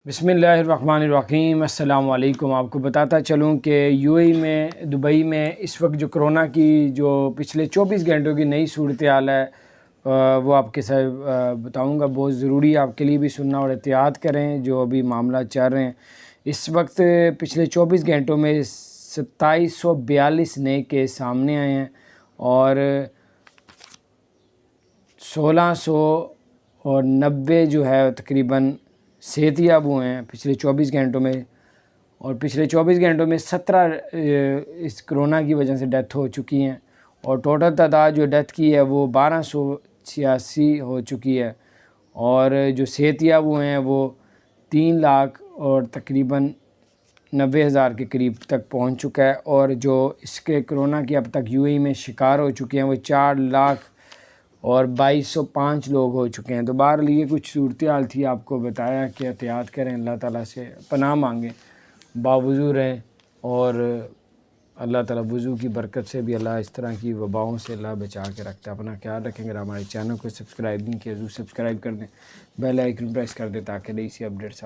बिस्मिल्लाहिर्रहमानिर्रहीम। अस्सलाम वालेकुम। आपको बताता चलूं कि यूएई में, दुबई में इस वक्त जो कोरोना की जो पिछले 24 घंटों की नई सूरत हाल है वो आपके साथ बताऊंगा। बहुत ज़रूरी है आपके लिए भी सुनना और एहतियात करें जो अभी मामला चल रहे हैं। इस वक्त पिछले 24 घंटों में 2742 नए केस सामने आए हैं और 1690 जो है तकरीबन सेहतियाब हुए हैं पिछले 24 घंटों में। और पिछले 24 घंटों में 17 इस कोरोना की वजह से डेथ हो चुकी हैं और टोटल तादाद जो डेथ की है वो 1286 हो चुकी है। और जो सेहतियाब हुए हैं वो 3 लाख और तकरीबन 90,000 के करीब तक पहुंच चुका है। और जो इसके कोरोना की अब तक यूएई में शिकार हो चुके हैं वो 4 लाख और 2205 लोग हो चुके हैं। तो बहरहाल ये कुछ सूरत हाल थी, आपको बताया कि एहतियात करें, अल्लाह ताला से पनाह मांगें, बावुज़ू रहें और अल्लाह ताला वुज़ू की बरकत से भी अल्लाह इस तरह की वबाओं से अल्लाह बचा के रखता है। अपना ख्याल रखेंगे। हमारे चैनल को सब्सक्राइब नहीं किया, ज़रूर सब्सक्राइब कर दें, बेल आइकन प्रेस कर दें ताकि नई सी अपडेट्स